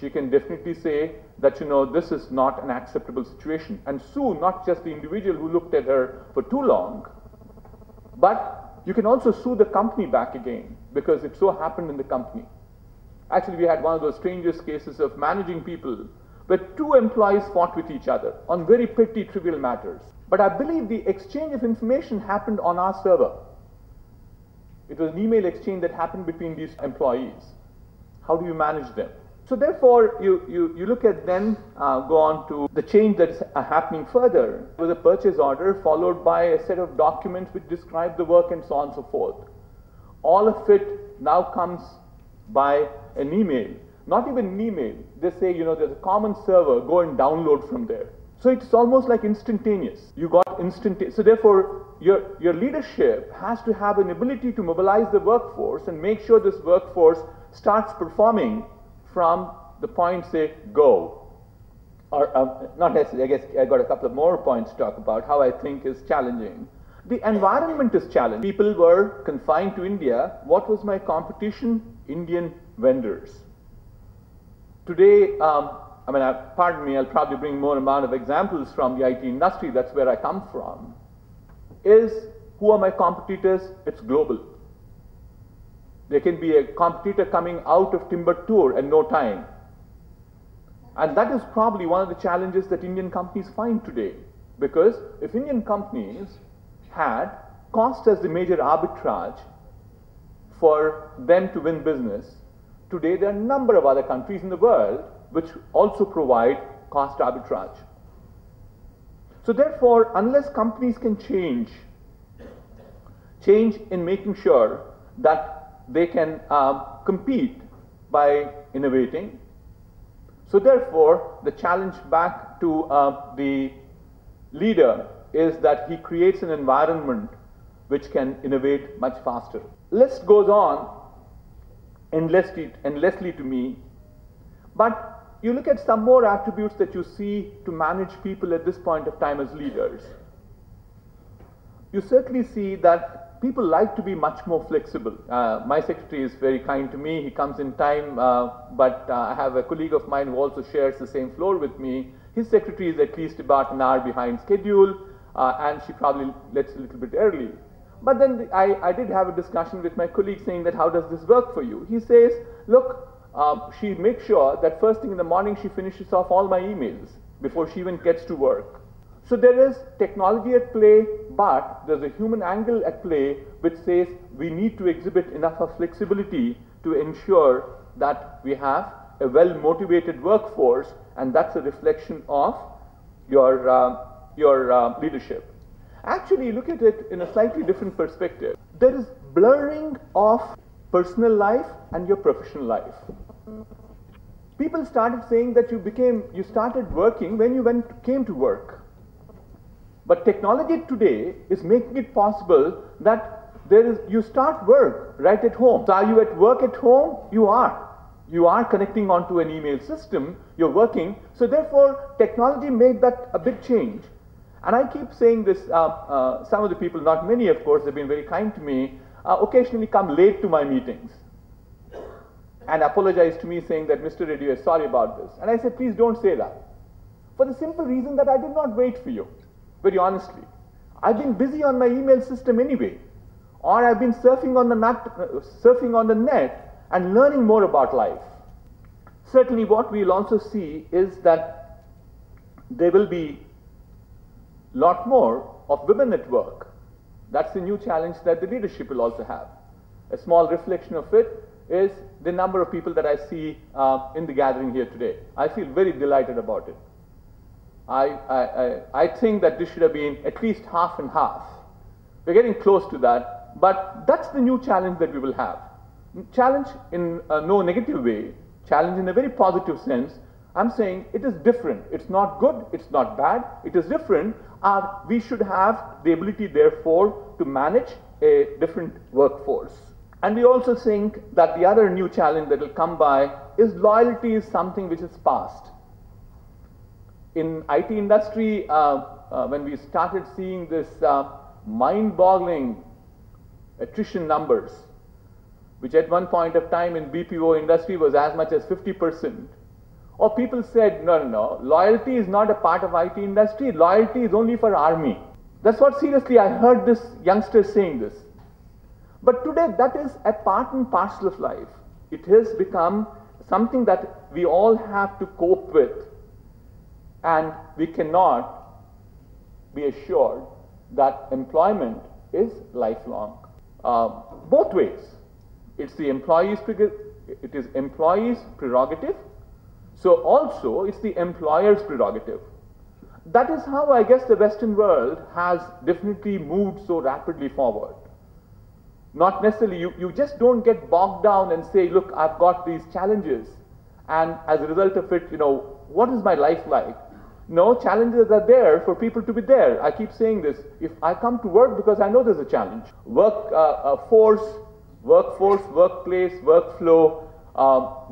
she can definitely say that, this is not an acceptable situation, and sue not just the individual who looked at her for too long, but you can also sue the company back again because it so happened in the company. Actually, we had one of those strangest cases of managing people where two employees fought with each other on very petty, trivial matters. But I believe the exchange of information happened on our server. It was an email exchange that happened between these employees. How do you manage them? So therefore, you look at then, go on to the change that's happening further with a purchase order followed by a set of documents which describe the work and so on and so forth. All of it now comes by an email. Not even an email. They say, there's a common server, go and download from there. So it's almost like instantaneous. You got instantaneous. So therefore, your leadership has to have an ability to mobilize the workforce and make sure this workforce starts performing from the point, say, go. Or not necessarily, I guess I got a couple of more points to talk about how I think is challenging. The environment is challenging. People were confined to India. What was my competition? Indian vendors. Today, pardon me, I'll probably bring more amount of examples from the IT industry, that's where I come from, who are my competitors? It's global. There can be a competitor coming out of Timbuktu in no time. And that is probably one of the challenges that Indian companies find today. Because if Indian companies had cost as the major arbitrage for them to win business, today there are a number of other countries in the world which also provide cost arbitrage. So therefore, unless companies can change in making sure that they can compete by innovating. So therefore, the challenge back to the leader is that he creates an environment which can innovate much faster. List goes on endlessly to me, but you look at some more attributes that you see to manage people at this point of time as leaders. You certainly see that people like to be much more flexible. My secretary is very kind to me. He comes in time, but I have a colleague of mine who also shares the same floor with me. His secretary is at least about an hour behind schedule, and she probably lets a little bit early. But then I did have a discussion with my colleague saying that, how does this work for you? He says, look, she makes sure that first thing in the morning she finishes off all my emails before she even gets to work. So there is technology at play, but there's a human angle at play which says we need to exhibit enough of flexibility to ensure that we have a well-motivated workforce, and that's a reflection of your leadership. Actually, look at it in a slightly different perspective. There is blurring of personal life and your professional life. People started saying that you started working when you came to work. But technology today is making it possible that you start work right at home. So are you at work at home? You are. You are connecting onto an email system, you're working. So therefore, technology made that a big change. And I keep saying this, some of the people, not many of course, have been very kind to me, occasionally come late to my meetings and apologize to me saying that, Mr. Reddy, I'm sorry about this. And I said, please don't say that. For the simple reason that I did not wait for you, very honestly. I've been busy on my email system anyway. Or I've been surfing on the net and learning more about life. Certainly what we'll also see is that there will be a lot more of women at work. That's the new challenge that the leadership will also have. A small reflection of it is the number of people that I see in the gathering here today. I feel very delighted about it. I think that this should have been at least half and half. We're getting close to that, but that's the new challenge that we will have. Challenge in no negative way, challenge in a very positive sense. I'm saying it is different. It's not good, it's not bad, it is different. We should have the ability, therefore, to manage a different workforce. And we also think that the other new challenge that will come by is loyalty is something which is past. In IT industry, when we started seeing this mind-boggling attrition numbers, which at one point of time in BPO industry was as much as 50%, Or people said, no, no, no, loyalty is not a part of IT industry, loyalty is only for army. That's what seriously I heard this youngster saying this. But today that is a part and parcel of life. It has become something that we all have to cope with, and we cannot be assured that employment is lifelong. Both ways. It's the employee's prerogative. So also it's the employer's prerogative. That is how I guess the Western world has definitely moved so rapidly forward. Not necessarily, you just don't get bogged down and say, look, I've got these challenges, and as a result of it, what is my life like? No, challenges are there for people to be there. I keep saying this. If I come to work because I know there's a challenge. Workforce, workplace, workflow,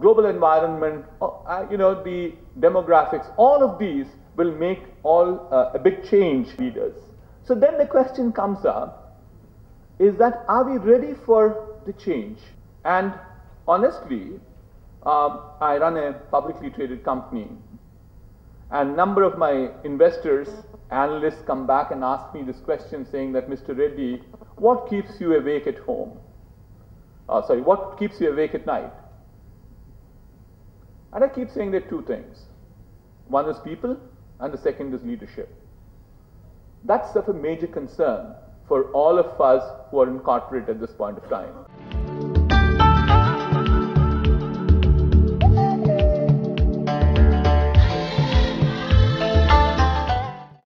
global environment, the demographics, all of these will make a big change leaders. So then the question comes up, is that are we ready for the change? And honestly, I run a publicly traded company, and a number of my investors, analysts come back and ask me this question saying that, Mr. Reddy, what keeps you awake at home? What keeps you awake at night? And I keep saying there are two things. One is people, and the second is leadership. That's of a major concern for all of us who are in corporate at this point of time.